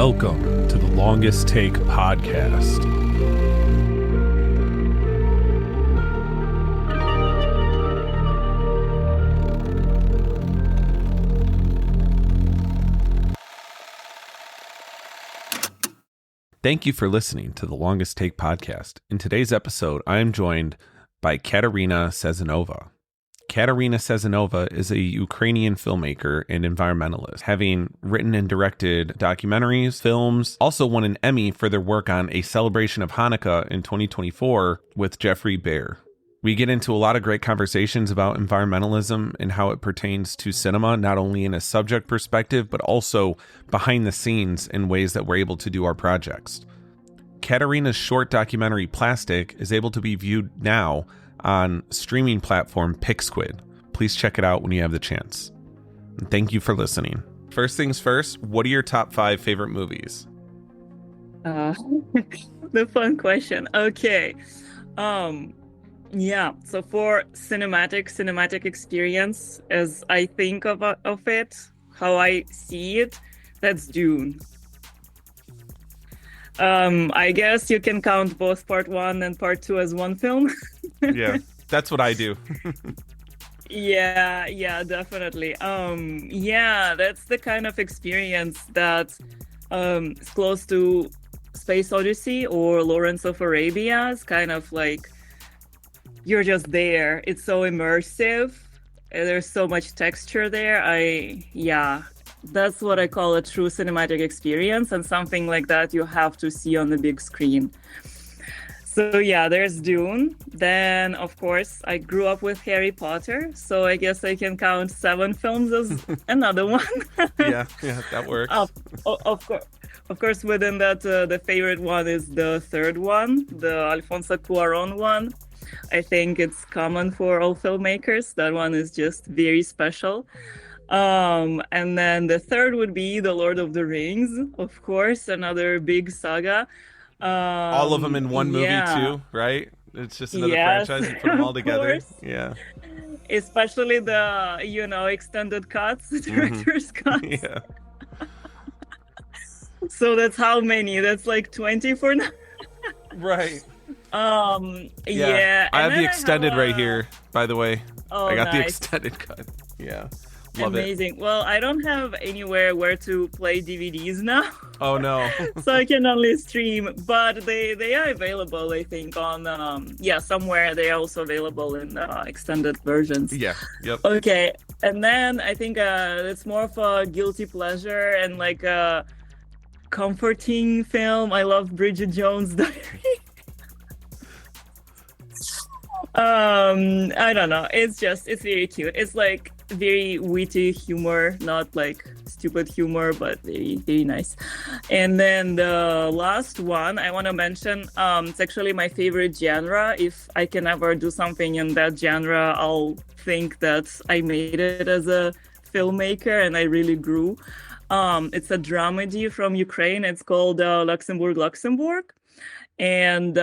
Welcome to the Longest Take podcast. Thank you for listening to the Longest Take podcast. In today's episode, I am joined by Kateryna Sazonova. Kateryna Sazonova is a Ukrainian filmmaker and environmentalist, having written and directed documentaries, films, also won an Emmy for their work on A Celebration of Hanukkah in 2024 with Jeffrey Bear. We get into a lot of great conversations about environmentalism and how it pertains to cinema, not only in a subject perspective, but also behind the scenes in ways that we're able to do our projects. Kateryna's short documentary Plastic is able to be viewed now on streaming platform Pixquid. Please check it out when you have the chance. And thank you for listening. First things first, what are your top 5 favorite movies? The fun question. Okay. Yeah, so for cinematic experience, as I think of it, how I see it, that's Dune. I guess you can count both part 1 and part 2 as one film. Yeah, that's what I do. Yeah, definitely. Yeah, that's the kind of experience that is close to Space Odyssey or Lawrence of Arabia. It's kind of like you're just there. It's so immersive. There's so much texture there. That's what I call a true cinematic experience, and something like that you have to see on the big screen. So yeah, there's Dune. Then, of course, I grew up with Harry Potter, so I guess I can count 7 films as another one. Yeah, that works. Of course, within that, the favorite one is the third one, the Alfonso Cuarón one. I think it's common for all filmmakers. That one is just very special. And then the third would be The Lord of the Rings, of course, another big saga. All of them in one movie too, right? It's just another franchise and put them all together. Yeah. Especially the, extended cuts, the director's cuts. Yeah. So that's how many? That's like 20 for now. Right. Yeah. I have the extended right here, by the way. Oh, I got nice. the extended cut. Yeah. Love Amazing. it. Well, I don't have anywhere where to play DVDs now. Oh no. So I can only stream, but they are available, I think, on somewhere. They are also available in extended versions. Yeah. Yep. Okay. And then I think it's more of a guilty pleasure and like a comforting film. I love Bridget Jones' Diary. I don't know. It's very cute. It's like very witty humor, not like stupid humor, but very, very nice. And then the last one I want to mention, it's actually my favorite genre. If I can ever do something in that genre, I'll think that I made it as a filmmaker and I really grew. It's a dramedy from Ukraine. It's called Luxembourg. And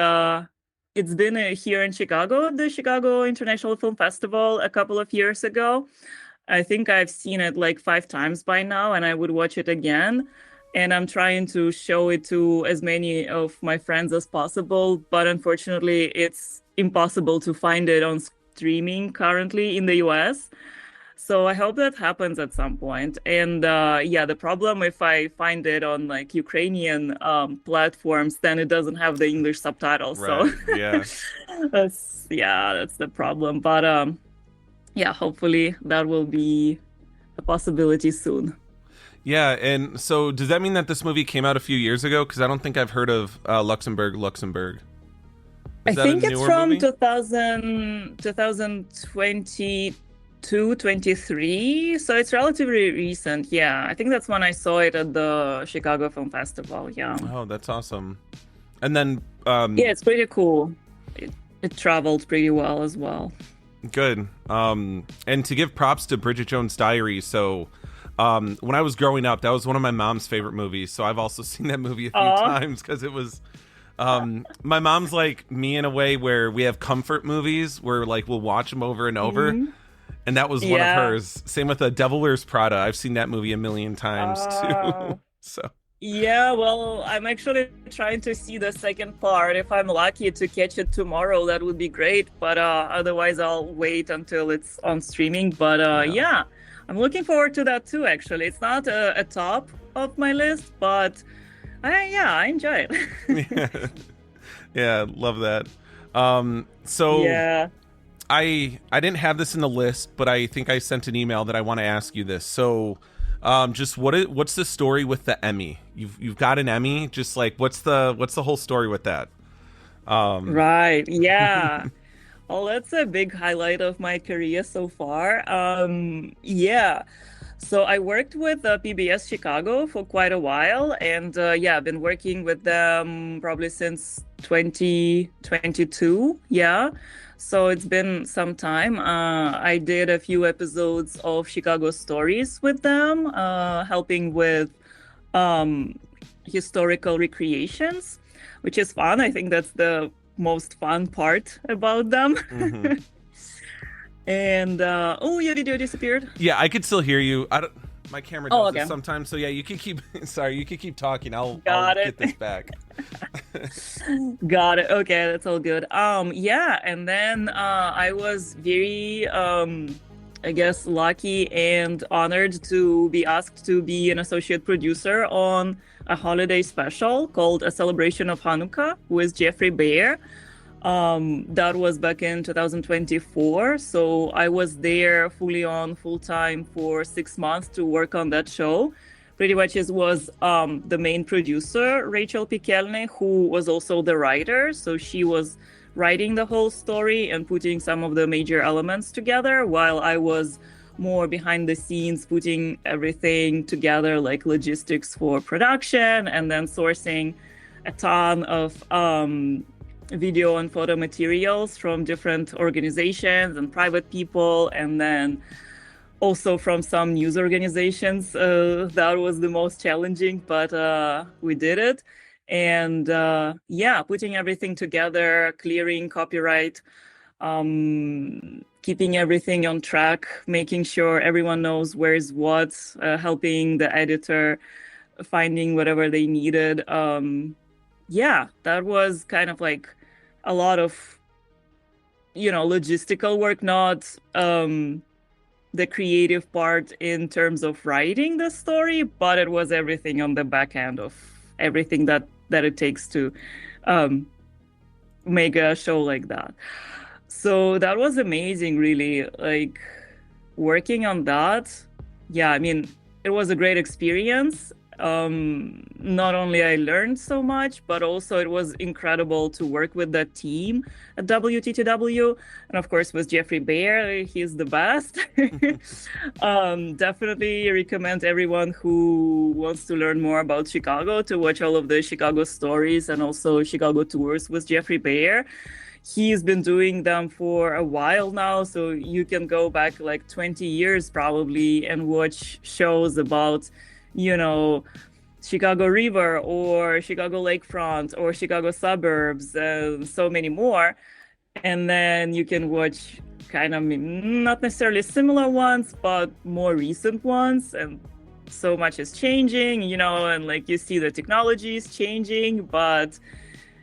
it's been here in Chicago, the Chicago International Film Festival, a couple of years ago. I think I've seen it like 5 times by now, and I would watch it again. And I'm trying to show it to as many of my friends as possible. But unfortunately, it's impossible to find it on streaming currently in the US. So I hope that happens at some point. And the problem if I find it on like Ukrainian platforms, then it doesn't have the English subtitles. Right. So Yeah. that's the problem. But hopefully that will be a possibility soon. Yeah, and so does that mean that this movie came out a few years ago? Because I don't think I've heard of Luxembourg. I think it's from movie? 2020. 23, so it's relatively recent. I think that's when I saw it at the Chicago Film Festival. Oh, that's awesome. And then it's pretty cool. It traveled pretty well as well. Good. And to give props to Bridget Jones' Diary, so when I was growing up, that was one of my mom's favorite movies, so I've also seen that movie a few times because it was my mom's like me in a way where we have comfort movies where like we'll watch them over and over. And that was one of hers. Same with The Devil Wears Prada. I've seen that movie a million times too. So Yeah, well, I'm actually trying to see the second part. If I'm lucky to catch it tomorrow, that would be great. But otherwise, I'll wait until it's on streaming. But Yeah. yeah, I'm looking forward to that too, actually. It's not a top of my list, but I enjoy it. Yeah, love that. So Yeah. I didn't have this in the list, but I think I sent an email that I want to ask you this. So, just what's the story with the Emmy? You've got an Emmy. Just like what's the whole story with that? Um, Right. Yeah. Oh, that's a big highlight of my career so far. Yeah. So I worked with PBS Chicago for quite a while, and yeah, I've been working with them probably since 2022. Yeah. So it's been some time. I did a few episodes of Chicago Stories with them, helping with um, historical recreations, which is fun. I think that's the most fun part about them. mhm. And oh, your video disappeared. Yeah, I could still hear you. I don't. My camera Oh, does this okay. sometimes, so yeah, you can keep. Sorry, you can keep talking. I'll Got get it. this back. Got it. Okay, that's all good. Yeah, and then I was very I guess lucky and honored to be asked to be an associate producer on a holiday special called A Celebration of Hanukkah with Jeffrey Bear. That was back in 2024. So I was there fully on full time for 6 months to work on that show. Pretty much it was the main producer, Rachel Pikelny, who was also the writer. So she was writing the whole story and putting some of the major elements together, while I was more behind the scenes, putting everything together, like logistics for production, and then sourcing a ton of video and photo materials from different organizations and private people, and then also from some news organizations. That was the most challenging, but we did it. And yeah, putting everything together, clearing copyright, keeping everything on track, making sure everyone knows where's what, helping the editor finding whatever they needed. Yeah, that was kind of like a lot of, logistical work, not the creative part in terms of writing the story, but it was everything on the back end of everything that it takes to um, make a show like that. So that was amazing, really. Like working on that. Yeah, I mean, it was a great experience. Not only I learned so much, but also it was incredible to work with the team at WTTW, and of course with Jeffrey Bear. He's the best. Definitely recommend everyone who wants to learn more about Chicago to watch all of the Chicago stories and also Chicago tours with Jeffrey Bear. He's been doing them for a while now, so you can go back like 20 years probably and watch shows about, you know, Chicago River or Chicago Lakefront or Chicago suburbs and so many more. And then you can watch kind of not necessarily similar ones, but more recent ones. And so much is changing, and like you see the technology is changing, but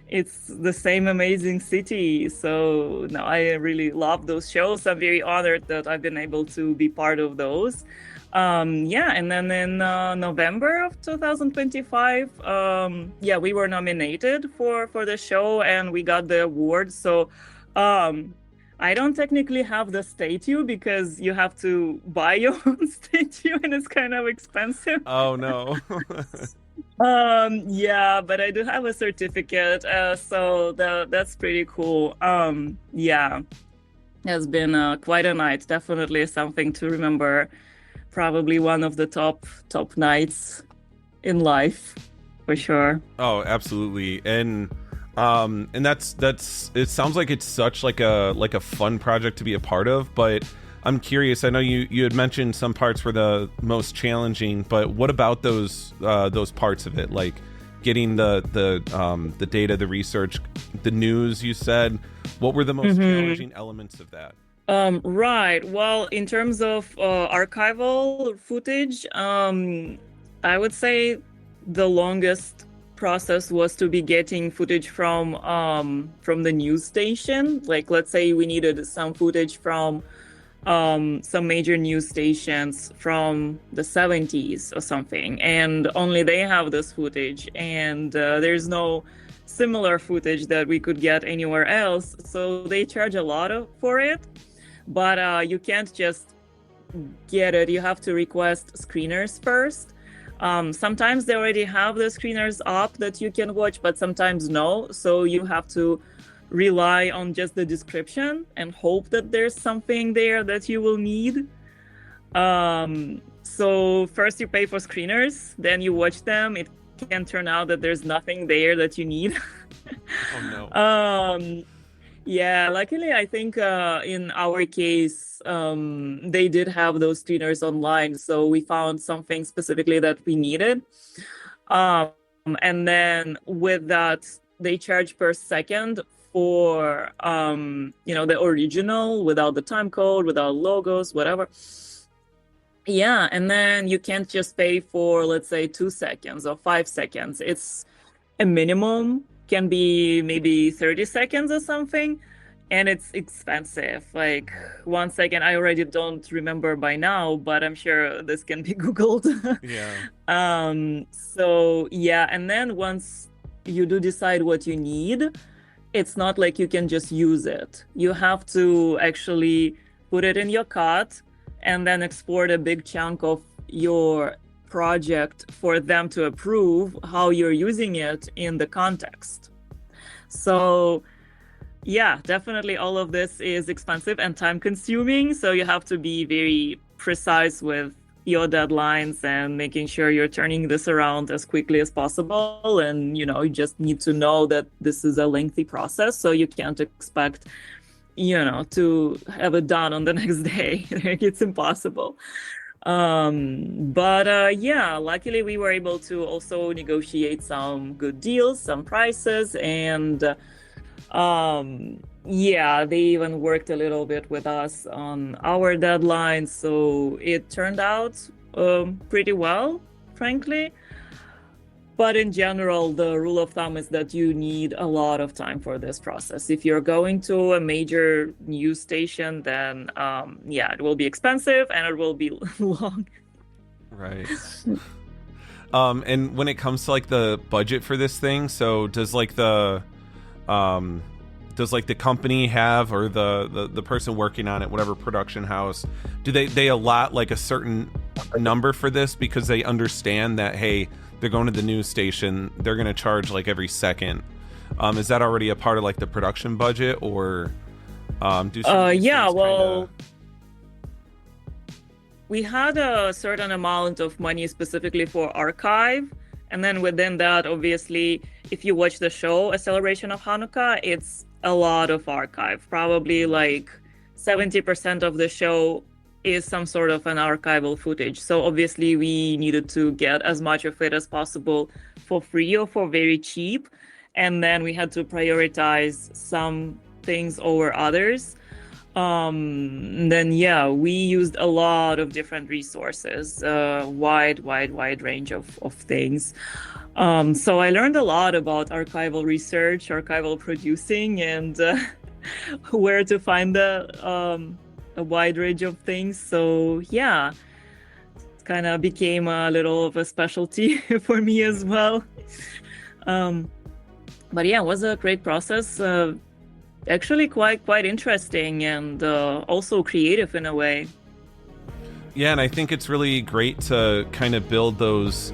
it's the same amazing city. So no, I really love those shows. I'm very honored that I've been able to be part of those. Yeah, and then in November of 2025, yeah, we were nominated for the show and we got the award. So um, I don't technically have the statue because you have to buy your own statue and it's kind of expensive. Oh no. Yeah, but I do have a certificate, so that's pretty cool. Yeah, has been quite a night. Definitely something to remember. Probably one of the top nights in life, for sure. Oh, absolutely. And that's it sounds like it's such like a fun project to be a part of, but I'm curious. I know you had mentioned some parts were the most challenging, but what about those parts of it, like getting the data, the research, the news you said? What were the most challenging elements of that? Right. Well, in terms of archival footage, I would say the longest process was to be getting footage from the news station. Like, let's say we needed some footage from some major news stations from the 70s or something, and only they have this footage, and there's no similar footage that we could get anywhere else. So they charge a lot for it, but you can't just get it. You have to request screeners first. Sometimes they already have the screeners up that you can watch, but sometimes no. So you have to rely on just the description and hope that there's something there that you will need. So first you pay for screeners, then you watch them. It can turn out that there's nothing there that you need. Oh no. Yeah, luckily, I think in our case, they did have those screeners online, so we found something specifically that we needed. And then with that, they charge per second for the original without the time code, without logos, whatever. Yeah, and then you can't just pay for, let's say, 2 seconds or 5 seconds. It's a minimum, can be maybe 30 seconds or something, and it's expensive. Like 1 second, I already don't remember by now, but I'm sure this can be Googled. Yeah. So yeah, and then once you do decide what you need, it's not like you can just use it. You have to actually put it in your cart and then export a big chunk of your project for them to approve how you're using it in the context. So yeah, definitely all of this is expensive and time consuming. So you have to be very precise with your deadlines and making sure you're turning this around as quickly as possible. And, you just need to know that this is a lengthy process. So you can't expect, to have it done on the next day. It's impossible. But yeah, luckily we were able to also negotiate some good deals, some prices, and yeah, they even worked a little bit with us on our deadlines, so it turned out pretty well, frankly. But in general, the rule of thumb is that you need a lot of time for this process. If you're going to a major news station, then yeah, it will be expensive and it will be long. Right. And when it comes to like the budget for this thing, so does the company have, or the person working on it, whatever production house, do they allot like a certain number for this because they understand that, hey, they're going to the news station, they're going to charge like every second? Is that already a part of like the production budget, or yeah, well, we had a certain amount of money specifically for archive, and then within that, obviously, if you watch the show A Celebration of Hanukkah, it's a lot of archive. Probably like 70% of the show is some sort of an archival footage. So obviously we needed to get as much of it as possible for free or for very cheap. And then we had to prioritize some things over others. Then yeah, we used a lot of different resources, wide range of things. So I learned a lot about archival research, archival producing, and where to find a wide range of things. So yeah, it kind of became a little of a specialty for me as well. But yeah, it was a great process. Actually quite interesting, and also creative in a way. Yeah, and I think it's really great to kind of build those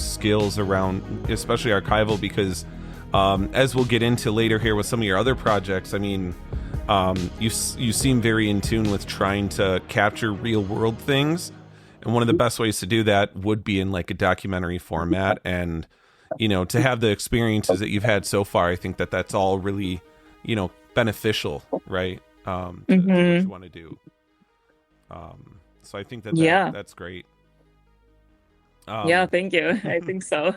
skills around, especially archival, because as we'll get into later here with some of your other projects, I mean, you seem very in tune with trying to capture real world things, and one of the best ways to do that would be in like a documentary format. And to have the experiences that you've had so far, I think that that's all really beneficial, right? To what you want to do. So I think that's great. Yeah, thank you. I think so.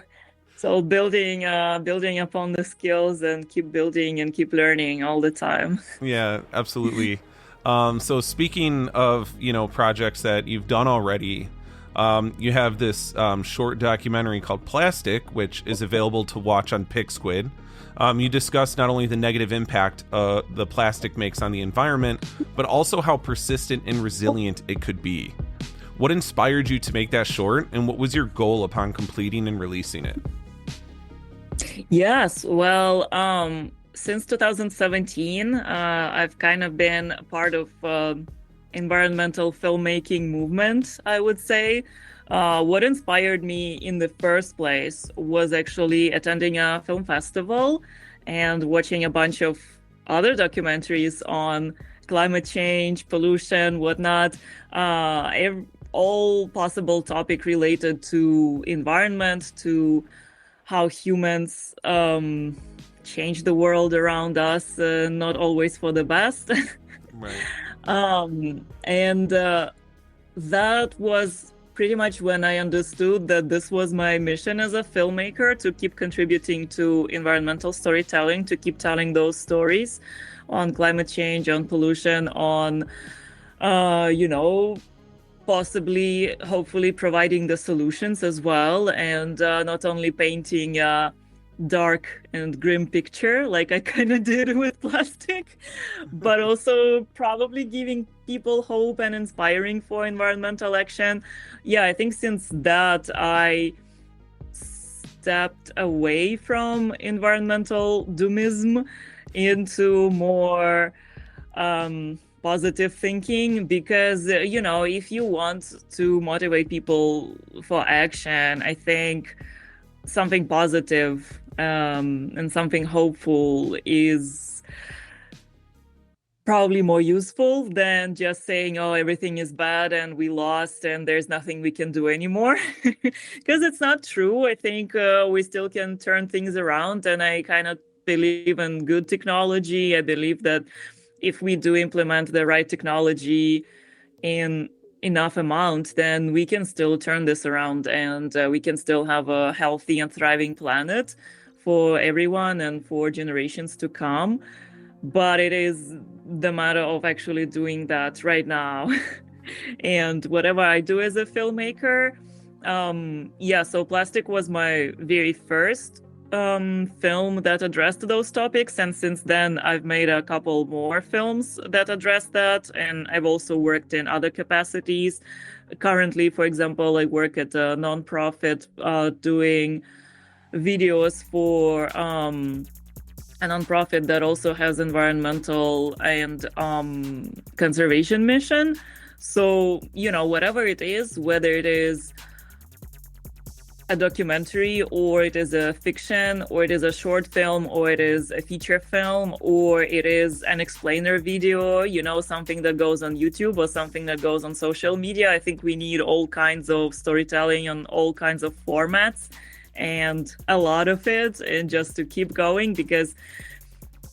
So building upon the skills and keep building and keep learning all the time. Yeah, absolutely. So speaking of projects that you've done already, You have this short documentary called Plastic, which is available to watch on Pixquid. You discuss not only the negative impact the plastic makes on the environment, but also how persistent and resilient it could be. What inspired you to make that short, and what was your goal upon completing and releasing it? Yes, well, since 2017, I've kind of been a part of environmental filmmaking movement, I would say. What inspired me in the first place was actually attending a film festival and watching a bunch of other documentaries on climate change, pollution, whatnot, all possible topic related to environment, to how humans change the world around us, not always for the best. Right. And that was pretty much when I understood that this was my mission as a filmmaker, to keep contributing to environmental storytelling, to keep telling those stories on climate change, on pollution, on, possibly, hopefully providing the solutions as well, and not only painting a dark and grim picture like I kind of did with Plastic, but also probably giving people hope and inspiring for environmental action. Yeah, I think since that I stepped away from environmental doomism into more positive thinking, because if you want to motivate people for action, I think something positive and something hopeful is probably more useful than just saying, oh, everything is bad and we lost and there's nothing we can do anymore. Because it's not true. I think we still can turn things around, and I kind of believe in good technology. I believe that if we do implement the right technology in enough amount, then we can still turn this around, and we can still have a healthy and thriving planet for everyone and for generations to come. But it is the matter of actually doing that right now. And whatever I do as a filmmaker, so Plastic was my very first film that addressed those topics, and since then I've made a couple more films that address that, and I've also worked in other capacities. Currently, for example, I work at a nonprofit doing videos for a nonprofit that also has environmental and conservation mission. So whatever it is, whether it is a documentary, or it is a fiction, or it is a short film, or it is a feature film, or it is an explainer video, something that goes on YouTube or something that goes on social media. I think we need all kinds of storytelling on all kinds of formats, and a lot of it, and just to keep going, because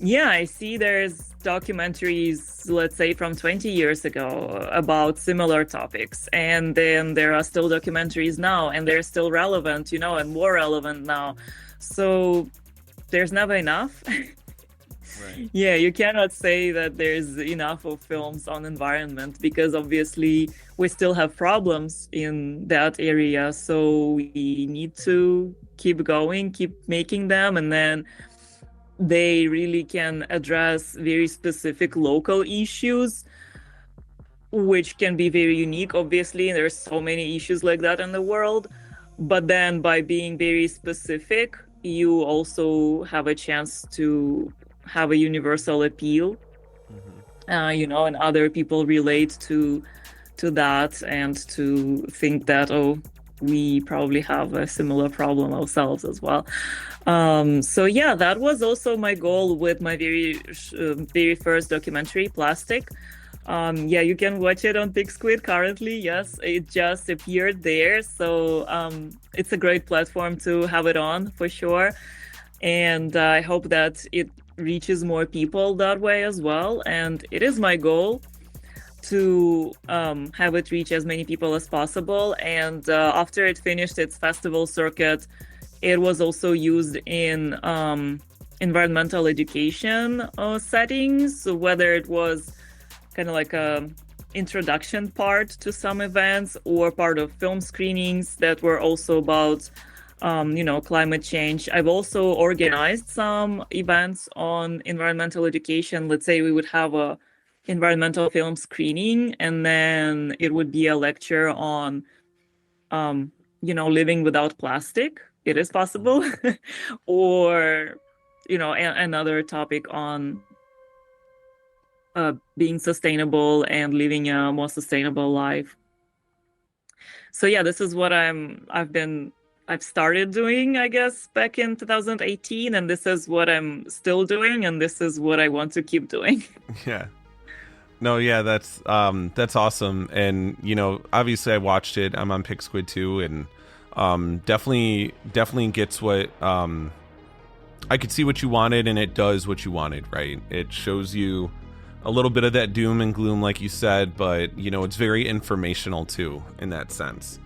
I see there's documentaries, let's say from 20 years ago, about similar topics, and then there are still documentaries now, and they're still relevant, and more relevant now. So there's never enough. Right. Yeah, you cannot say that there's enough of films on environment, because obviously we still have problems in that area. So we need to keep going, keep making them, and then they really can address very specific local issues, which can be very unique. Obviously, there's so many issues like that in the world. But then by being very specific, you also have a chance to have a universal appeal, and other people relate to that, and to think that, oh, we probably have a similar problem ourselves as well. That was also my goal with my very first documentary, Plastic. You can watch it on Pixquid currently. Yes, it just appeared there. So it's a great platform to have it on, for sure. And I hope that it reaches more people that way as well. And it is my goal to have it reach as many people as possible. And after it finished its festival circuit, it was also used in environmental education settings, so whether it was kind of like a introduction part to some events or part of film screenings that were also about climate change. I've also organized some events on environmental education. Let's say we would have a environmental film screening, and then it would be a lecture on, living without plastic. It is possible. Or, another topic on being sustainable and living a more sustainable life. So yeah, this is what I've started doing, I guess, back in 2018, and this is what I'm still doing, and this is what I want to keep doing. Yeah. No, yeah, that's awesome. And, obviously I watched it. I'm on Pixquid too, and definitely gets what I could see what you wanted, and it does what you wanted, right? It shows you a little bit of that doom and gloom, like you said, but it's very informational too in that sense.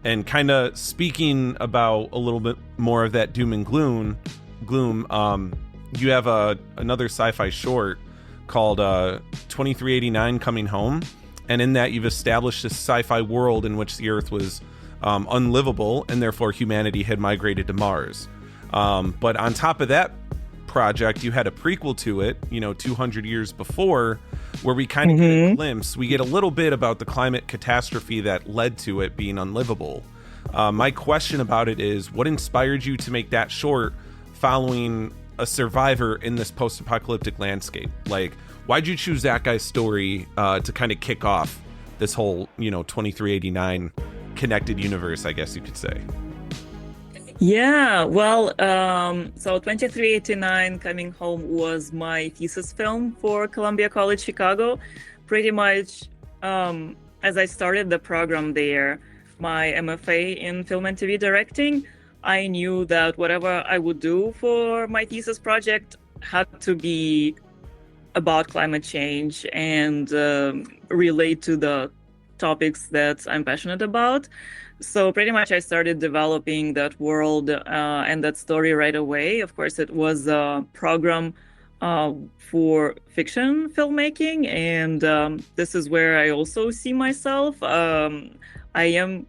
And kind of speaking about a little bit more of that doom and gloom, you have another sci-fi short called 2389 Coming Home, and in that you've established this sci-fi world in which the Earth was unlivable, and therefore humanity had migrated to Mars. But on top of that project, you had a prequel to it, 200 years before, where we kind of get a glimpse. We get a little bit about the climate catastrophe that led to it being unlivable. My question about it is, what inspired you to make that short following a survivor in this post-apocalyptic landscape? Like, why'd you choose that guy's story to kind of kick off this whole, 2389 connected universe, I guess you could say? Yeah, well, so 2389 Coming Home was my thesis film for Columbia College Chicago. Pretty much, as I started the program there, my MFA in film and TV directing, I knew that whatever I would do for my thesis project had to be about climate change and relate to the topics that I'm passionate about. So pretty much I started developing that world and that story right away. Of course, it was a program for fiction filmmaking, and this is where I also see myself. I am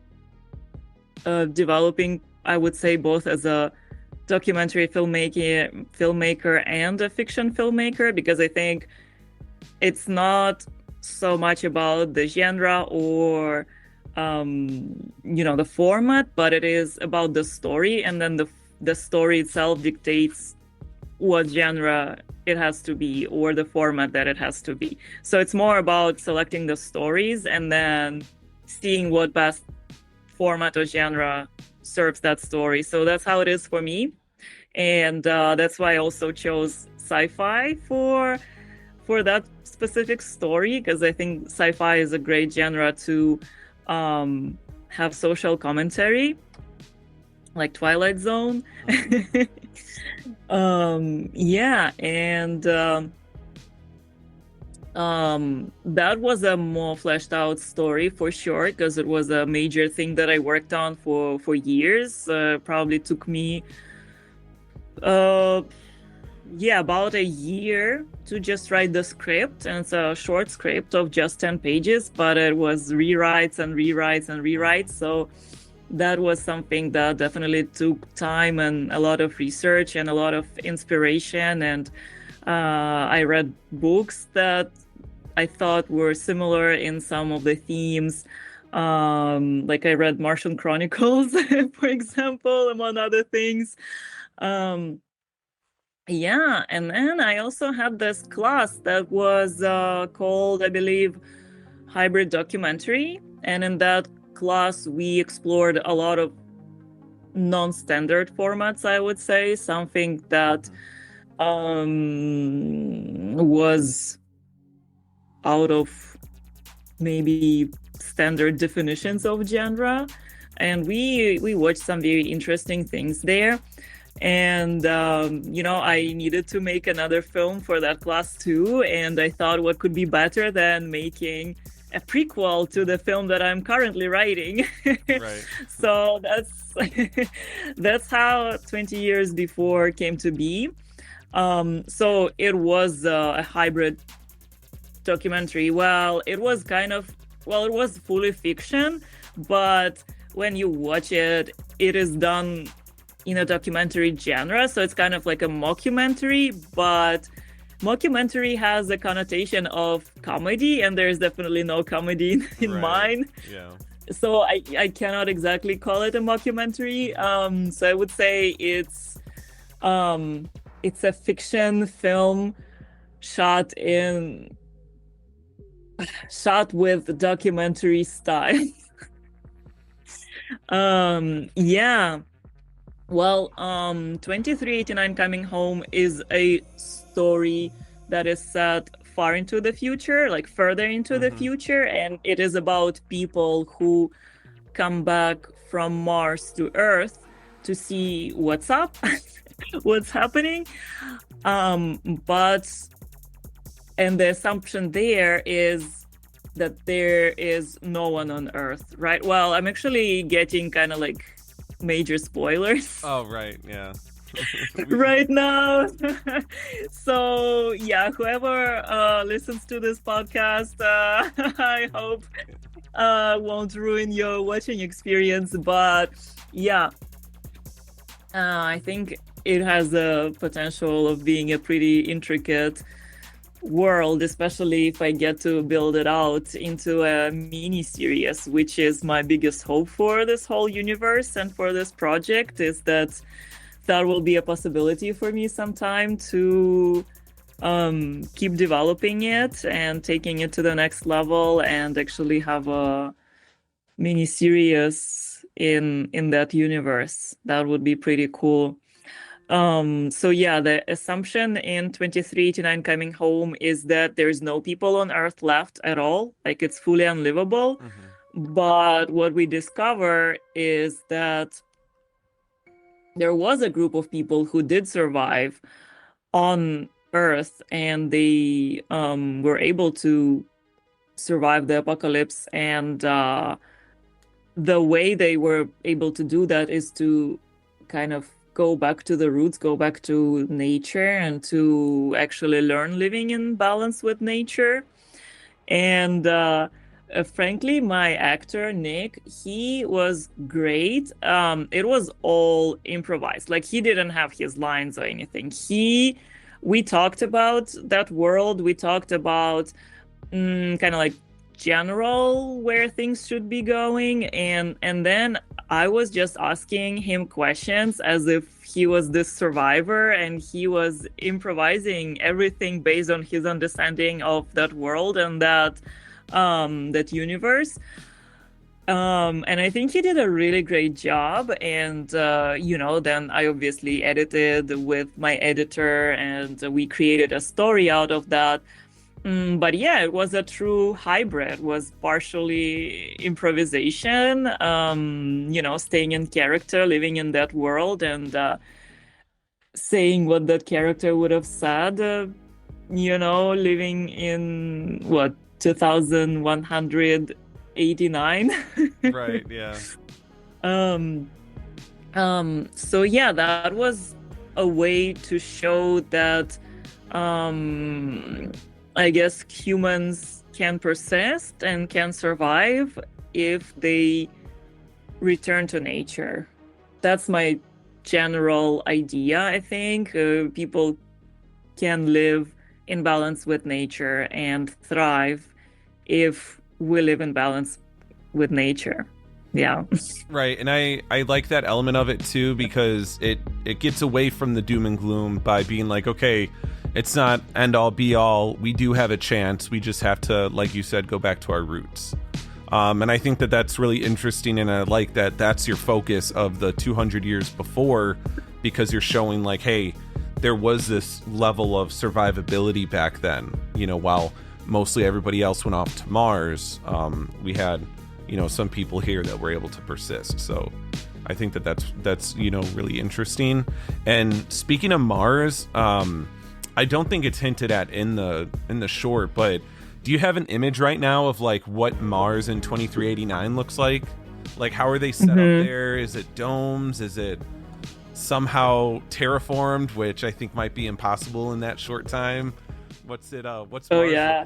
developing, I would say, both as a documentary filmmaker and a fiction filmmaker, because I think it's not so much about the genre or the format, but it is about the story, and then the story itself dictates what genre it has to be or the format that it has to be. So it's more about selecting the stories and then seeing what best format or genre serves that story. So that's how it is for me, and that's why I also chose sci-fi for that specific story, because I think sci-fi is a great genre to have social commentary, like Twilight Zone. Yeah, and that was a more fleshed out story for sure, because it was a major thing that I worked on for years. Probably took me about a year to just write the script, and it's a short script of just 10 pages, but it was rewrites and rewrites and rewrites. So that was something that definitely took time and a lot of research and a lot of inspiration. And I read books that I thought were similar in some of the themes. Like I read Martian Chronicles, for example, among other things. Yeah, and then I also had this class that was called, I believe, Hybrid Documentary. And in that class, we explored a lot of non-standard formats, I would say, something that was out of maybe standard definitions of genre. And we watched some very interesting things there. And, I needed to make another film for that class too. And I thought, what could be better than making a prequel to the film that I'm currently writing? Right. So that's how 20 years before came to be. So it was a hybrid documentary, well, it was it was fully fiction, but when you watch it, it is done in a documentary genre. So it's kind of like a mockumentary, but mockumentary has a connotation of comedy, and there's definitely no comedy in mine. Yeah. So I cannot exactly call it a mockumentary. So I would say it's a fiction film shot with documentary style. Yeah. Well, 2389 Coming Home is a story that is set far into the future, like further into the future, and it is about people who come back from Mars to Earth to see what's up, what's happening. But and the assumption there is that there is no one on Earth, right? Well, I'm actually getting kind of like major spoilers. Oh, right, yeah. Right now. So yeah, whoever listens to this podcast, I hope won't ruin your watching experience. But yeah, I think it has a potential of being a pretty intricate world, especially if I get to build it out into a mini series, which is my biggest hope for this whole universe and for this project, is that will be a possibility for me sometime to keep developing it and taking it to the next level and actually have a mini series in that universe. That would be pretty cool. So yeah, the assumption in 2389 Coming Home is that there's no people on Earth left at all, like it's fully unlivable. But what we discover is that there was a group of people who did survive on Earth, and they were able to survive the apocalypse. And the way they were able to do that is to kind of go back to the roots, go back to nature, and to actually learn living in balance with nature. And frankly, my actor, Nick, he was great. It was all improvised. Like, he didn't have his lines or anything. We talked about that world. We talked about kind of like general where things should be going, and then I was just asking him questions as if he was this survivor, and he was improvising everything based on his understanding of that world and that universe. And I think he did a really great job. And then I obviously edited with my editor, and we created a story out of that. But yeah, it was a true hybrid. It was partially improvisation, staying in character, living in that world, and saying what that character would have said, living in, 2189? Right, yeah. So yeah, that was a way to show that I guess humans can persist and can survive if they return to nature. That's my general idea, I think. People can live in balance with nature and thrive if we live in balance with nature. Yeah. Right, and I like that element of it too, because it gets away from the doom and gloom by being like, okay, it's not end all be all. We do have a chance. We just have to, like you said, go back to our roots. And I think that that's really interesting, and I like that that's your focus of the 200 years before, because you're showing like, hey, there was this level of survivability back then. While mostly everybody else went off to Mars, we had some people here that were able to persist. So I think that that's really interesting. And speaking of Mars, I don't think it's hinted at in the short, but do you have an image right now of like what Mars in 2389 looks like? Like, how are they set up there? Is it domes? Is it somehow terraformed, which I think might be impossible in that short time? What's Mars look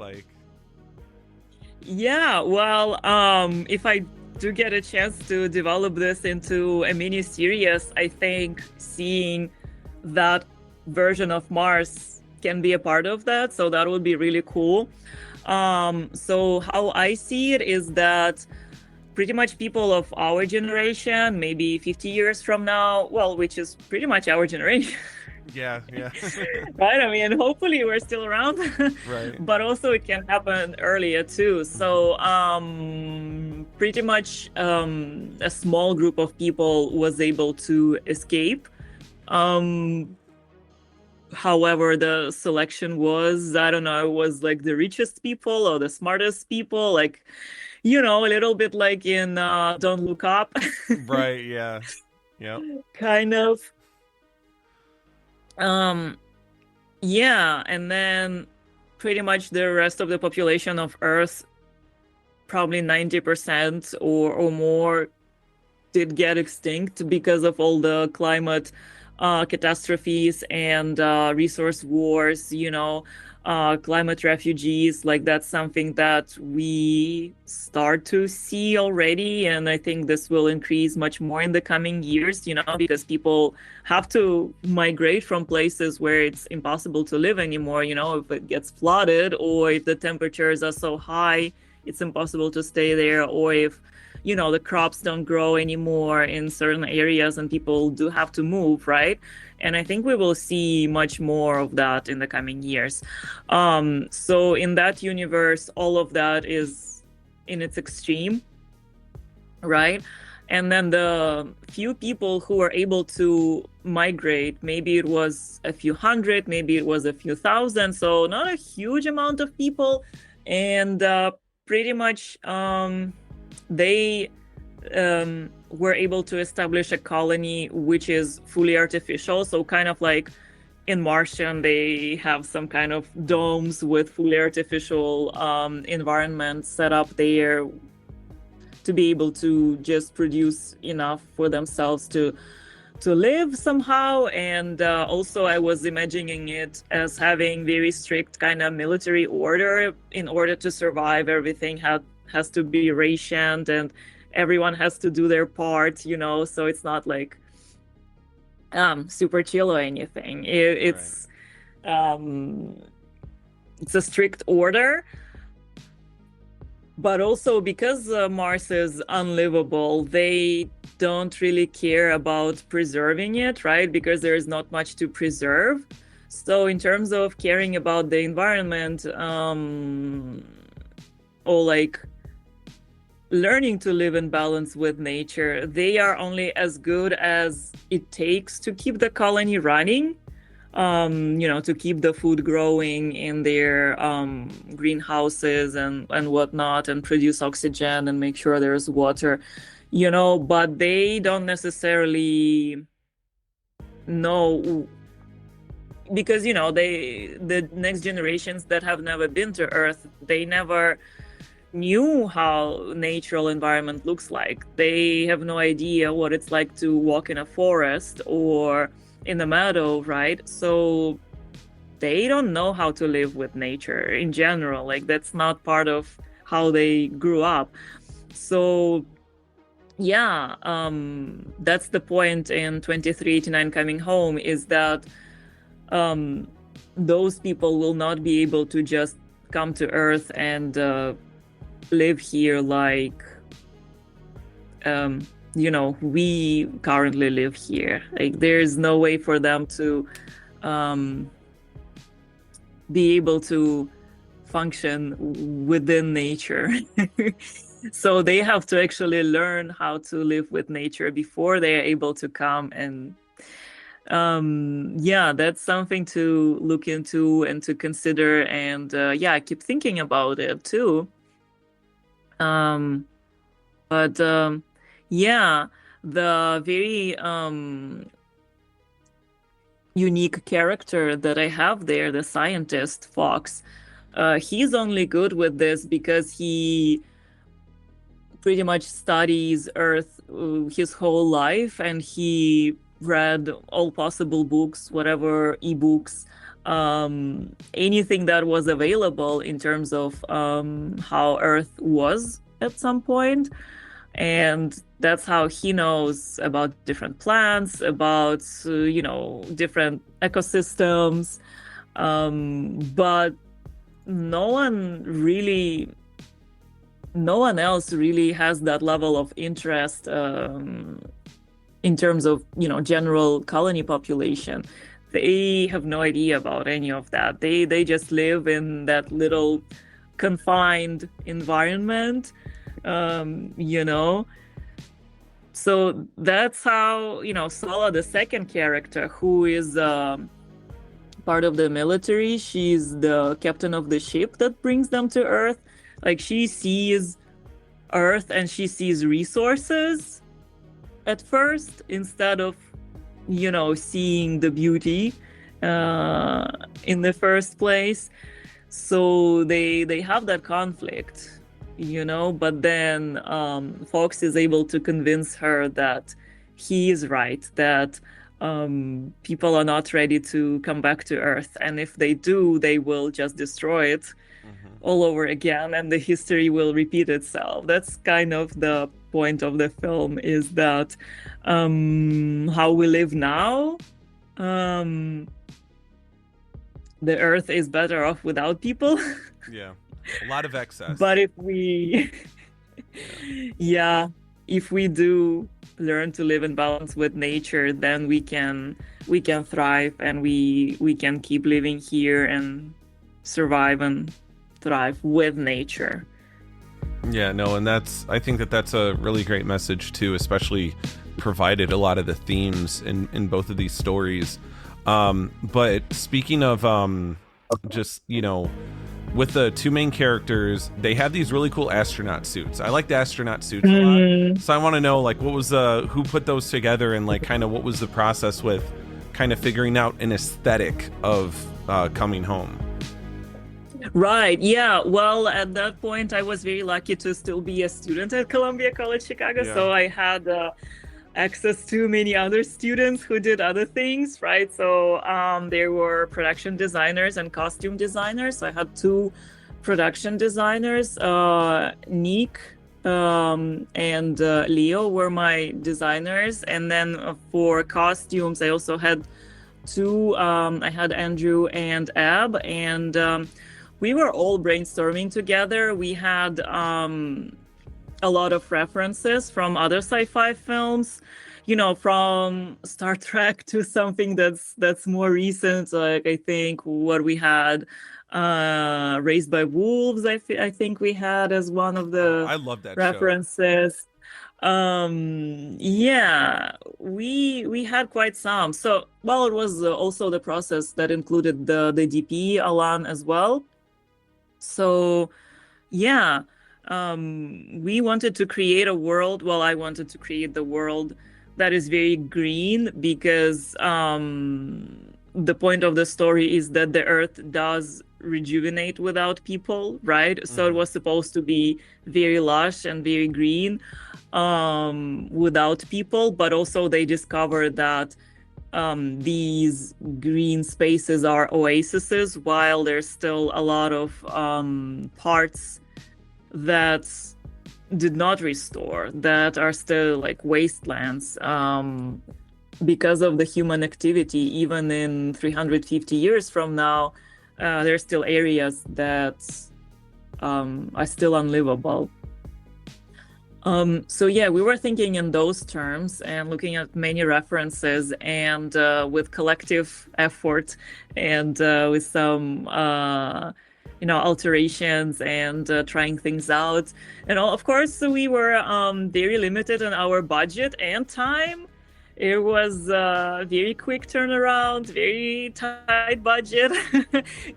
like? Yeah, well, if I do get a chance to develop this into a mini series, I think seeing that version of Mars can be a part of that. So that would be really cool. So how I see it is that pretty much people of our generation, maybe 50 years from now, well, which is pretty much our generation, Yeah, yeah. right? I mean, hopefully we're still around, Right. but also it can happen earlier too. So, pretty much a small group of people was able to escape. Um, However, the selection was, I don't know, it was like the richest people or the smartest people, like, a little bit like in Don't Look Up, Right, yeah. Yep. kind of. Um, yeah, and then pretty much the rest of the population of Earth, probably 90% or more, did get extinct because of all the climate catastrophes and resource wars, climate refugees. Like that's something that we start to see already. And I think this will increase much more in the coming years, because people have to migrate from places where it's impossible to live anymore, if it gets flooded or if the temperatures are so high, it's impossible to stay there, or if the crops don't grow anymore in certain areas and people do have to move, right? And I think we will see much more of that in the coming years. So in that universe, all of that is in its extreme, right? And then the few people who are able to migrate, maybe it was a few hundred, maybe it was a few thousand, so not a huge amount of people. And pretty much they were able to establish a colony which is fully artificial. So kind of like in Martian, they have some kind of domes with fully artificial environment set up there to be able to just produce enough for themselves to live somehow. And also I was imagining it as having very strict kind of military order. In order to survive, everything has to be rationed and everyone has to do their part, so it's not like super chill or anything. It's a strict order. But also because Mars is unlivable, they don't really care about preserving it, right? Because there's not much to preserve. So in terms of caring about the environment, or like learning to live in balance with nature, they are only as good as it takes to keep the colony running. To keep the food growing in their greenhouses and whatnot, and produce oxygen and make sure there's water, but they don't necessarily know, because, the next generations that have never been to Earth, they never knew how natural environment looks like. They have no idea what it's like to walk in a forest or in the meadow, right? So they don't know how to live with nature in general. Like that's not part of how they grew up. So yeah, that's the point in 2389 Coming Home, is that those people will not be able to just come to Earth and live here like we currently live here. Like there's no way for them to be able to function within nature. So they have to actually learn how to live with nature before they are able to come. And that's something to look into and to consider. And I keep thinking about it too. But the very unique character that I have there, the scientist Fox, he's only good with this because he pretty much studies Earth his whole life, and he read all possible books, whatever ebooks anything that was available in terms of how Earth was at some point. And that's how he knows about different plants, about, different ecosystems. But no one really, no one else really has that level of interest in terms of, general colony population. They have no idea about any of that. They just live in that little confined environment, you know. So that's how, Sala, the second character, who is part of the military, she's the captain of the ship that brings them to Earth. Like, she sees Earth and she sees resources at first instead of, seeing the beauty in the first place. So they have that conflict, but then Fox is able to convince her that he is right, that people are not ready to come back to Earth. And if they do, they will just destroy it all over again, and the history will repeat itself. That's kind of the point of the film, is that how we live now, the Earth is better off without people. Yeah, a lot of excess. But if we, if we do learn to live in balance with nature, then we can thrive, and we can keep living here and survive and thrive with nature. Yeah, no, and I think that's a really great message too, especially provided a lot of the themes in both of these stories. But speaking of just, with the two main characters, they have these really cool astronaut suits. I like the astronaut suits a lot. So I want to know, like, what was who put those together, and like kind of what was the process with kind of figuring out an aesthetic of coming home. Right. Yeah. Well, at that point, I was very lucky to still be a student at Columbia College Chicago. Yeah. So I had access to many other students who did other things, right? So there were production designers and costume designers. So I had two production designers, Nick and Leo were my designers. And then for costumes, I also had two, I had Andrew and Ab, and we were all brainstorming together. We had a lot of references from other sci-fi films, from Star Trek to something that's more recent. Like, I think what we had, Raised by Wolves, I think we had as one of the I love that references. We had quite some. So, well, it was also the process that included the DP Alan as well. So, yeah, we wanted to create a world. Well, I wanted to create the world that is very green, because the point of the story is that the Earth does rejuvenate without people, right? So it was supposed to be very lush and very green without people, but also they discovered that these green spaces are oases, while there's still a lot of parts that did not restore, that are still like wastelands because of the human activity. Even in 350 years from now, there's still areas that are still unlivable. So yeah, we were thinking in those terms and looking at many references, and with collective effort and with some alterations and trying things out. And of course, we were very limited in our budget and time. It was a very quick turnaround, very tight budget,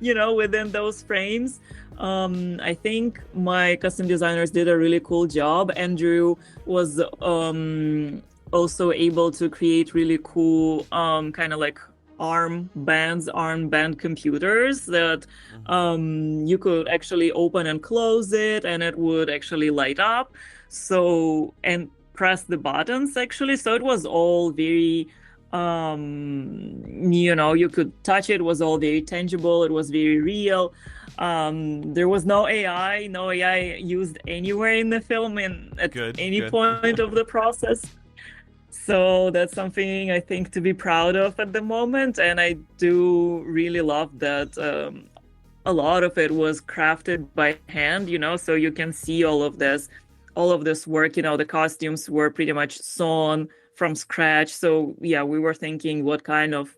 within those frames. I think my custom designers did a really cool job. Andrew was also able to create really cool kind of like armband computers that you could actually open and close it, and it would actually light up. So, and press the buttons actually. So it was all very You could touch it. It was all very tangible. It was very real. There was no AI used anywhere in the film and at Good, any good. point of the process. So that's something I think to be proud of at the moment. And I do really love that a lot of it was crafted by hand, so you can see all of this work, the costumes were pretty much sewn from scratch. So yeah, we were thinking what kind of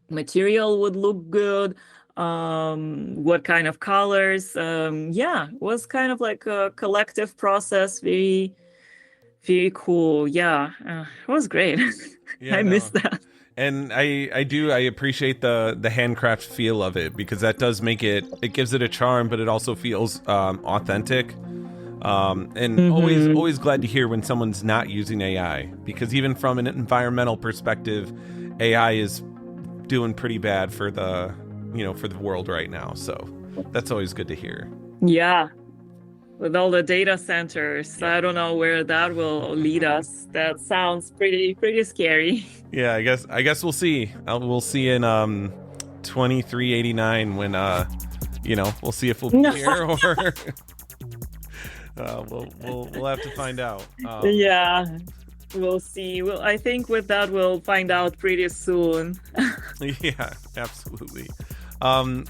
material would look good, what kind of colors. Yeah, it was kind of like a collective process, very, very cool. Yeah, it was great. Yeah, I no. missed that. And I appreciate the handcraft feel of it, because that does make it gives it a charm, but it also feels authentic. And Mm-hmm. always glad to hear when someone's not using AI, because even from an environmental perspective, AI is doing pretty bad for the world right now. So that's always good to hear. Yeah, with all the data centers. Yep. I don't know where that will lead us. That sounds pretty scary. Yeah, I guess we'll see. We'll see in 2389 when we'll see if we'll be here, or we'll have to find out. Yeah, we'll see. Well, I think with that we'll find out pretty soon. Yeah, absolutely. Um,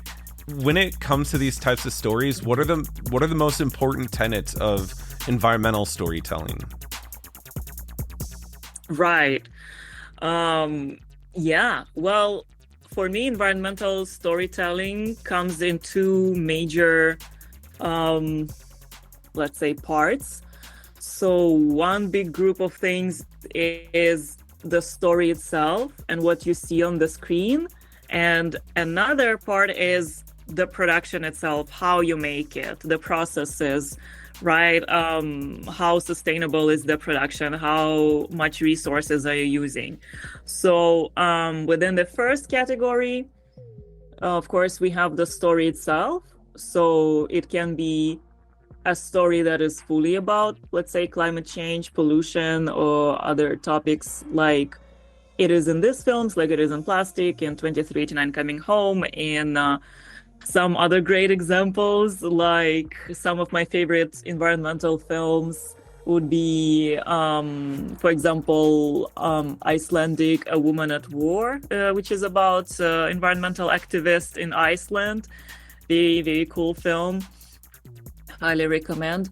when it comes to these types of stories, what are the most important tenets of environmental storytelling? Right. Um, yeah. Well, for me, environmental storytelling comes in two major, um, let's say, parts. So one big group of things is the story itself and what you see on the screen. And another part is the production itself, how you make it, the processes, right? How sustainable is the production? How much resources are you using? So within the first category, of course, we have the story itself. So it can be a story that is fully about, let's say, climate change, pollution, or other topics like it is in these films, like it is in Plastic and 2389 Coming Home, and some other great examples, like some of my favorite environmental films would be, for example, Icelandic A Woman at War, which is about environmental activists in Iceland. Very, very cool film. Highly recommend.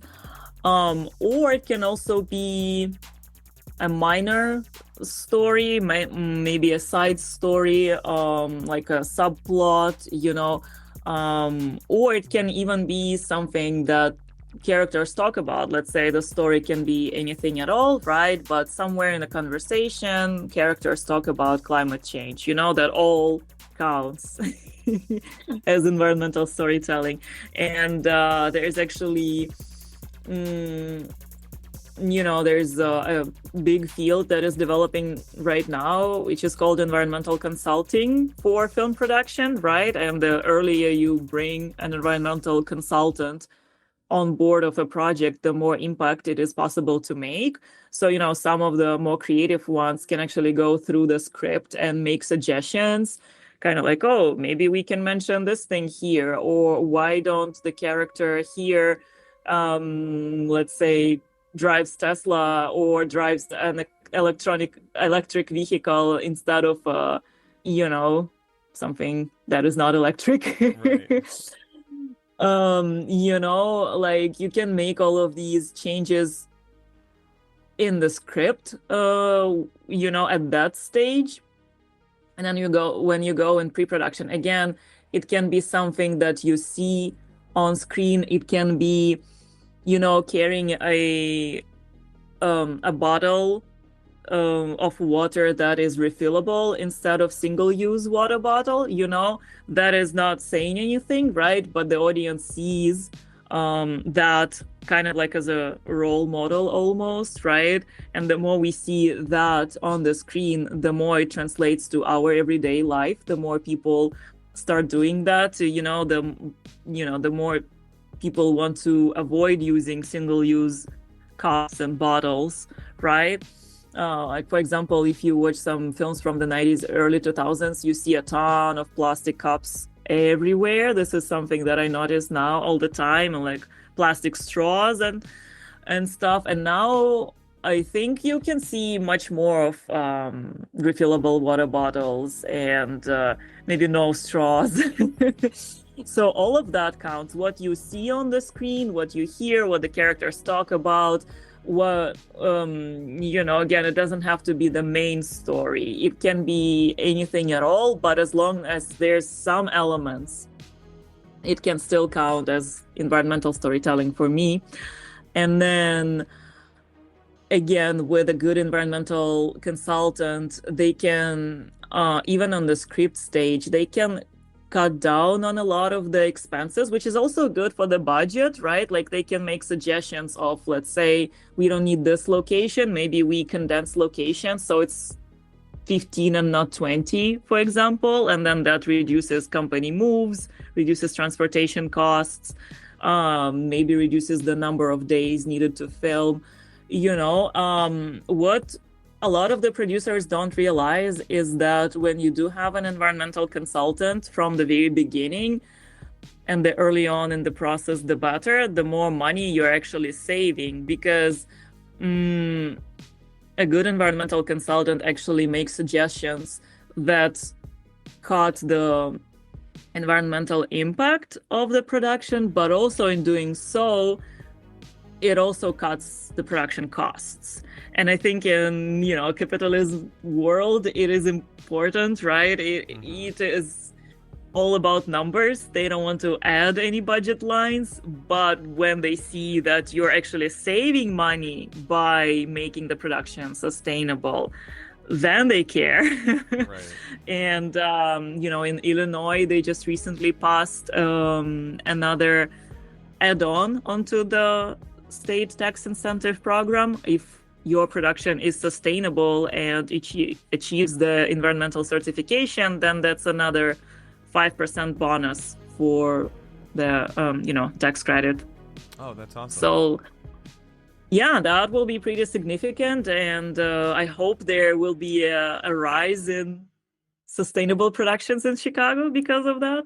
Or it can also be a minor story, maybe a side story, like a subplot, or it can even be something that characters talk about. Let's say the story can be anything at all, right? But somewhere in the conversation, characters talk about climate change, that all counts as environmental storytelling. And there is actually there's a big field that is developing right now, which is called environmental consulting for film production, right? And the earlier you bring an environmental consultant on board of a project, the more impact it is possible to make. So, some of the more creative ones can actually go through the script and make suggestions, kind of like, oh, maybe we can mention this thing here, or why don't the character here, let's say, drives Tesla or drives an electric vehicle instead of something that is not electric. Right. Like you can make all of these changes in the script, at that stage. And then when you go in pre-production, again, it can be something that you see on screen. It can be carrying a bottle of water that is refillable instead of single-use water bottle, that is not saying anything, right? But the audience sees that kind of like as a role model almost, right? And the more we see that on the screen, the more it translates to our everyday life, the more people start doing that, the more people want to avoid using single-use cups and bottles, right? Like, for example, if you watch some films from the 90s, early 2000s, you see a ton of plastic cups everywhere. This is something that I notice now all the time, and like plastic straws and stuff. And now I think you can see much more of refillable water bottles and maybe no straws. So all of that counts. What you see on the screen, what you hear, what the characters talk about, what again, it doesn't have to be the main story. It can be anything at all, but as long as there's some elements, it can still count as environmental storytelling for me. And then again, with a good environmental consultant, they can even on the script stage, they can cut down on a lot of the expenses, which is also good for the budget, right? Like they can make suggestions of, let's say, we don't need this location, maybe we condense locations so it's 15 and not 20, for example, and then that reduces company moves, reduces transportation costs, maybe reduces the number of days needed to film. What a lot of the producers don't realize is that when you do have an environmental consultant from the very beginning, and the early on in the process, the better, the more money you're actually saving, because a good environmental consultant actually makes suggestions that cut the environmental impact of the production, but also in doing so, it also cuts the production costs. And I think in a capitalist world, it is important, right? It is all about numbers. They don't want to add any budget lines, but when they see that you're actually saving money by making the production sustainable, then they care. Right. And in Illinois, they just recently passed another add-on onto the state tax incentive program. If your production is sustainable and achieves the environmental certification, then that's another 5% bonus for the tax credit. Oh, that's awesome. So yeah, that will be pretty significant, and I hope there will be a rise in sustainable productions in Chicago because of that.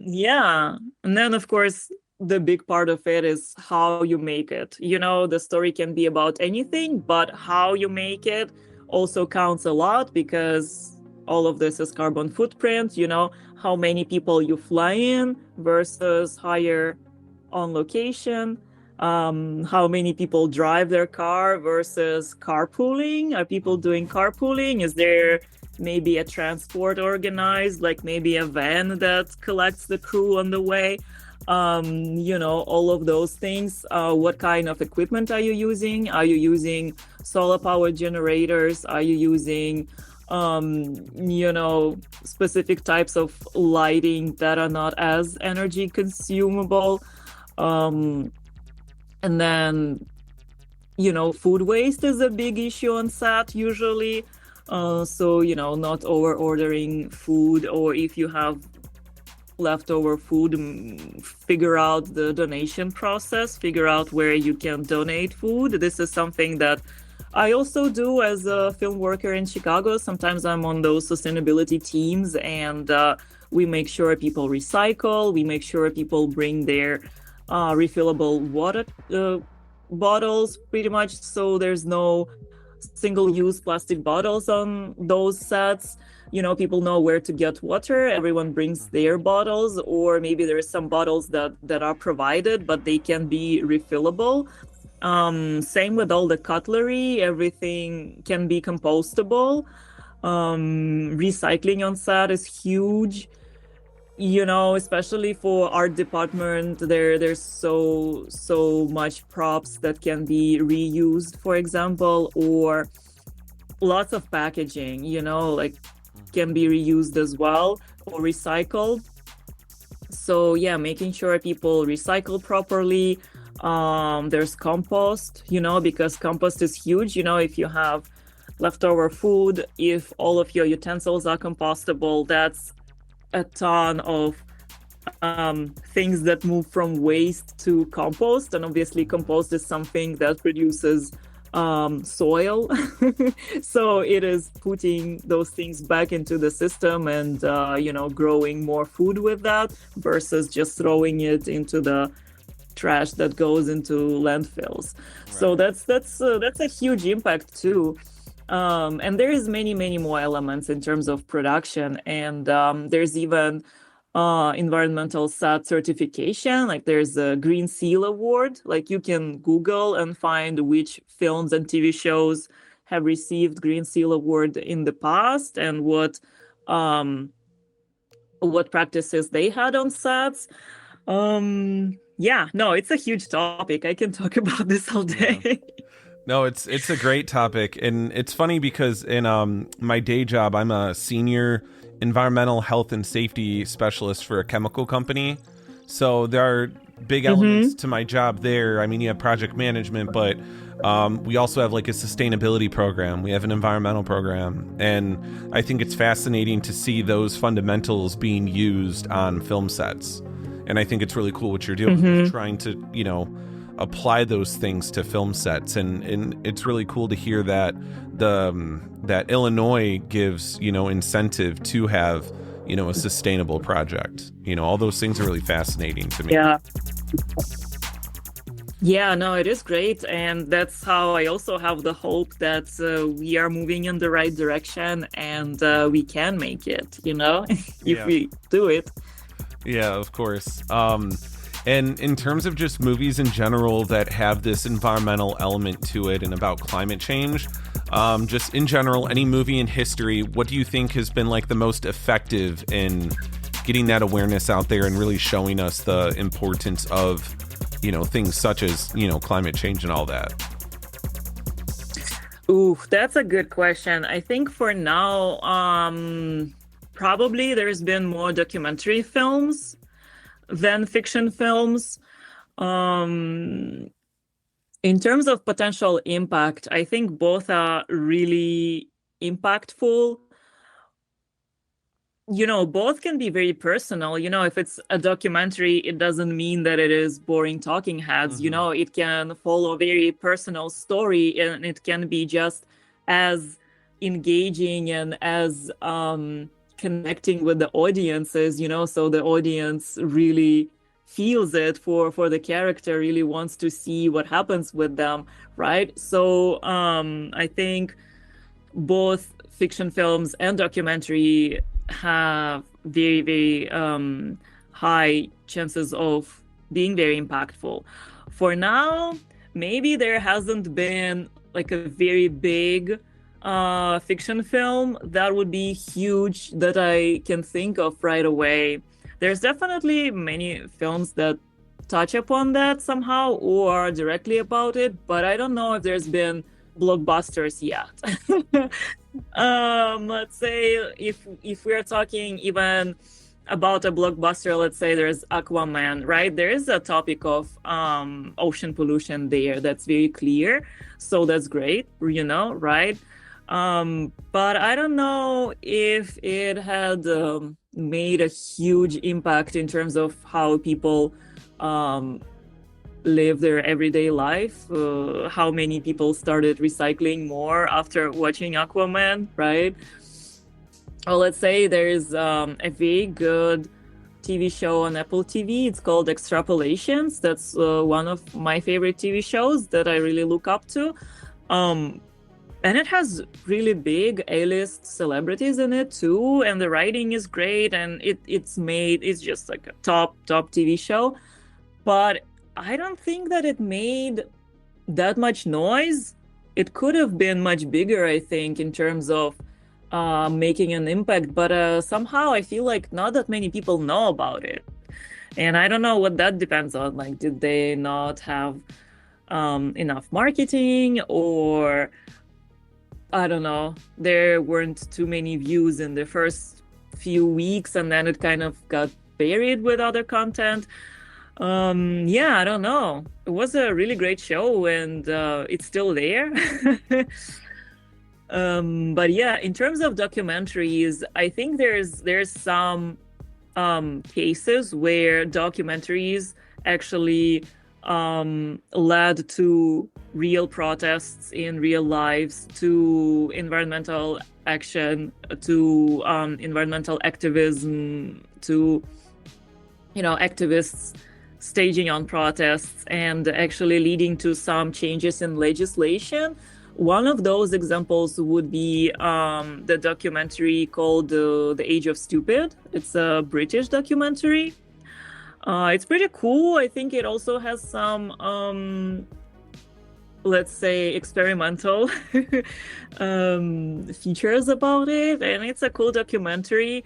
Yeah, and then of course the big part of it is how you make it. The story can be about anything, but how you make it also counts a lot, because all of this is carbon footprint. How many people you fly in versus hire on location, how many people drive their car versus carpooling. Are people doing carpooling? Is there maybe a transport organized, like maybe a van that collects the crew on the way? All of those things. What kind of equipment are you using? Are you using solar power generators? Are you using specific types of lighting that are not as energy consumable? And then food waste is a big issue on set usually. So not over ordering food, or if you have leftover food, figure out the donation process, figure out where you can donate food. This is something that I also do as a film worker in Chicago. Sometimes I'm on those sustainability teams, and we make sure people recycle. We make sure people bring their refillable water bottles, pretty much, so there's no single-use plastic bottles on those sets. People know where to get water. Everyone brings their bottles, or maybe there are some bottles that are provided, but they can be refillable. Same with all the cutlery. Everything can be compostable. Recycling on set is huge. Especially for art department, there's so much props that can be reused, for example, or lots of packaging, like can be reused as well or recycled. So yeah, making sure people recycle properly. There's compost, because compost is huge. If you have leftover food, if all of your utensils are compostable, that's a ton of things that move from waste to compost. And obviously compost is something that produces soil. So it is putting those things back into the system and, growing more food with that versus just throwing it into the trash that goes into landfills. So Right. that's a huge impact too. And there is many more elements in terms of production, and there's even environmental SAT certification. Like there's a Green Seal Award. Like you can Google and find which films and TV shows have received Green Seal Award in the past and what practices they had on SATs. Yeah, no, it's a huge topic. I can talk about this all Yeah. day. No, it's a great topic, and it's funny because in my day job, I'm a senior environmental health and safety specialist for a chemical company. So there are big elements to my job there. I mean, you have project management, but we also have like a sustainability program. We have an environmental program, and I think it's fascinating to see those fundamentals being used on film sets. And I think it's really cool what you're doing, Mm-hmm. trying to, apply those things to film sets, and it's really cool to hear that that Illinois gives incentive to have a sustainable project. All those things are really fascinating to me. Yeah, no, it is great. And that's how I also have the hope that we are moving in the right direction and we can make it, if Yeah. we do it. Yeah, of course. And in terms of just movies in general that have this environmental element to it and about climate change, just in general, any movie in history, what do you think has been like the most effective in getting that awareness out there and really showing us the importance of, things such as, climate change and all that? Ooh, that's a good question. I think for now, probably there's been more documentary films than fiction films. In terms of potential impact, I think both are really impactful. Both can be very personal. If it's a documentary, it doesn't mean that it is boring talking heads. It can follow a very personal story, and it can be just as engaging and as connecting with the audiences, so the audience really feels it for the character, really wants to see what happens with them, right? So I think both fiction films and documentary have very high chances of being very impactful. For now, maybe there hasn't been like a very big fiction film that would be huge that I can think of right away. There's definitely many films that touch upon that somehow or directly about it, but I don't know if there's been blockbusters yet. Let's say if we're talking even about a blockbuster, let's say there's Aquaman, right? There is a topic of ocean pollution there that's very clear. So that's great, right? But I don't know if it had made a huge impact in terms of how people live their everyday life. How many people started recycling more after watching Aquaman, right? Or let's say there's a very good TV show on Apple TV. It's called Extrapolations. That's one of my favorite TV shows that I really look up to. And it has really big A-list celebrities in it too, and the writing is great, and it's just like a top TV show. But I don't think that it made that much noise. It could have been much bigger, I think, in terms of making an impact, but somehow I feel like not that many people know about it. And I don't know what that depends on. Like, did they not have enough marketing, or I don't know, there weren't too many views in the first few weeks and then it kind of got buried with other content. Yeah, I don't know. It was a really great show and it's still there. But yeah, in terms of documentaries, I think there's some cases where documentaries actually led to real protests in real lives, to environmental action, to environmental activism, to activists staging on protests and actually leading to some changes in legislation. One of those examples would be the documentary called The Age of Stupid. It's a British documentary. It's pretty cool. I think it also has some, let's say, experimental features about it. And it's a cool documentary.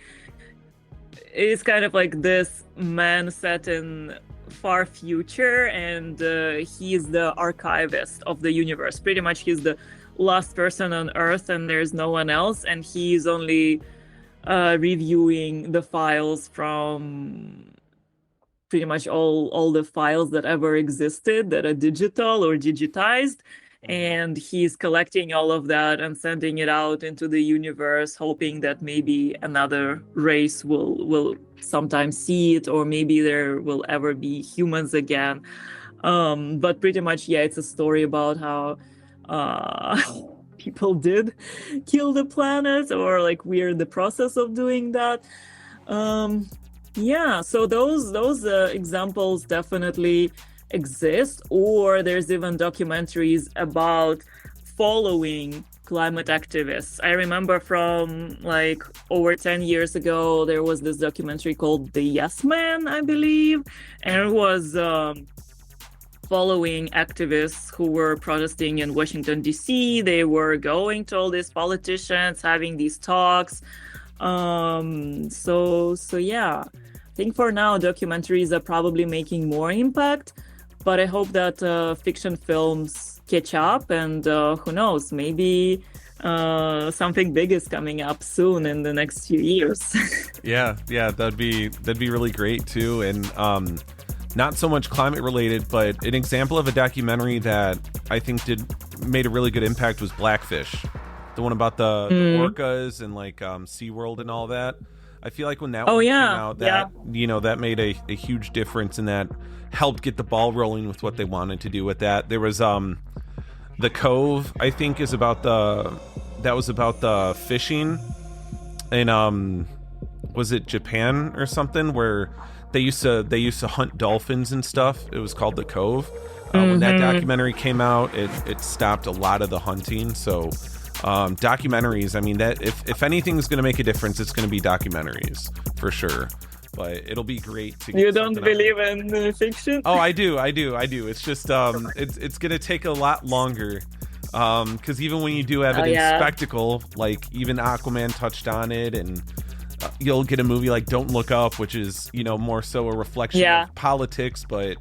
It's kind of like this man set in far future, and he's the archivist of the universe. Pretty much he's the last person on Earth and there's no one else, and he's only reviewing the files from pretty much all the files that ever existed that are digital or digitized. And he's collecting all of that and sending it out into the universe, hoping that maybe another race will sometimes see it, or maybe there will ever be humans again. But pretty much, yeah, it's a story about how people did kill the planet, or like we're in the process of doing that. Yeah, so those examples definitely exist, or there's even documentaries about following climate activists. I remember from like over 10 years ago, there was this documentary called The Yes Man, I believe, and it was following activists who were protesting in Washington, D.C. They were going to all these politicians, having these talks. So yeah, I think for now, documentaries are probably making more impact. But I hope that fiction films catch up, and who knows, maybe something big is coming up soon in the next few years. Yeah, that'd be really great too, and not so much climate related, but an example of a documentary that I think made a really good impact was Blackfish, the one about the orcas and like SeaWorld and all that. I feel like when that one came out, that made a huge difference, and that helped get the ball rolling with what they wanted to do with that. There was The Cove, I think, was about the fishing in was it Japan or something, where they used to hunt dolphins and stuff. It was called The Cove. When that documentary came out, it stopped a lot of the hunting. So documentaries, I mean, that if anything's going to make a difference, it's going to be documentaries for sure. But it'll be great to get You don't believe in fiction? Oh, I do. It's just it's going to take a lot longer, because even when you do evidence spectacle, like even Aquaman touched on it, and you'll get a movie like Don't Look Up, which is more so a reflection of politics, but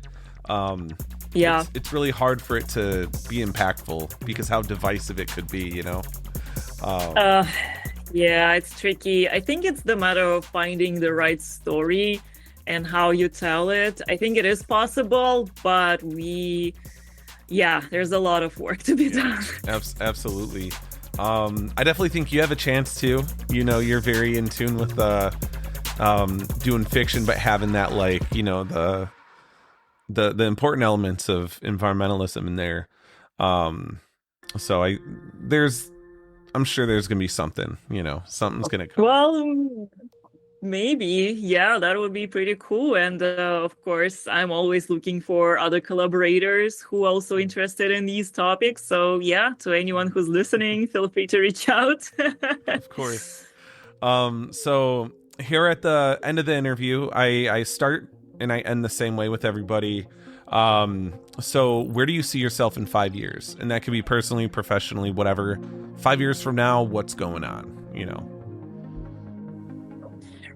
it's really hard for it to be impactful because how divisive it could be, Yeah, it's tricky. I think it's the matter of finding the right story and how you tell it. I think it is possible, but there's a lot of work to be done. Absolutely. I definitely think you have a chance to. You're very in tune with doing fiction, but having that the important elements of environmentalism in there. So I'm sure there's going to be something, something's going to come. Well, maybe. Yeah, that would be pretty cool. And of course, I'm always looking for other collaborators who are also interested in these topics. So yeah, to anyone who's listening, feel free to reach out. Of course. So here at the end of the interview, I start and I end the same way with everybody. So where do you see yourself in 5 years? And that could be personally, professionally, whatever. 5 years from now, what's going on,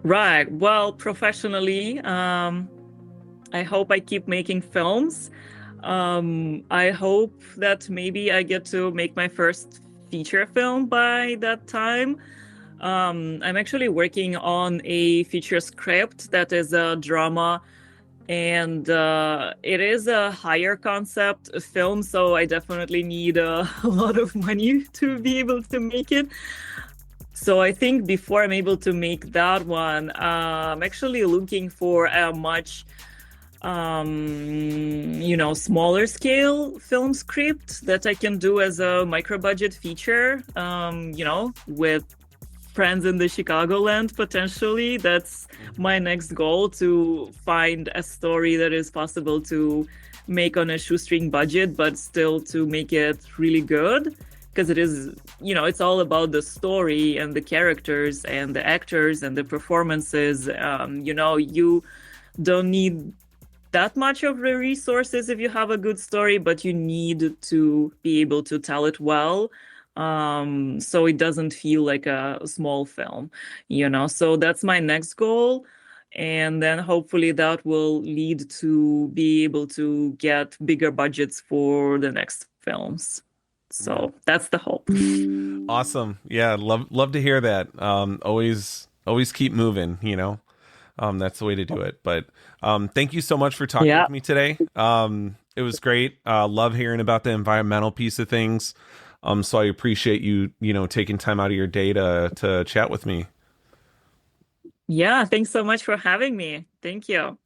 Right. Well, professionally, I hope I keep making films. I hope that maybe I get to make my first feature film by that time. I'm actually working on a feature script that is a drama, and it is a higher concept film, so I definitely need a lot of money to be able to make it. So I think before I'm able to make that one, I'm actually looking for a much smaller scale film script that I can do as a micro budget feature, with friends in the Chicagoland potentially. That's my next goal, to find a story that is possible to make on a shoestring budget, but still to make it really good. Because it is, it's all about the story and the characters and the actors and the performances. You don't need that much of the resources if you have a good story, but you need to be able to tell it well. So it doesn't feel like a small film, So that's my next goal. And then hopefully that will lead to be able to get bigger budgets for the next films. So that's the hope. Awesome. Yeah, love to hear that. Always keep moving, That's the way to do it. But thank you so much for talking with me today. It was great. Love hearing about the environmental piece of things. So I appreciate you, taking time out of your day to chat with me. Yeah, thanks so much for having me. Thank you.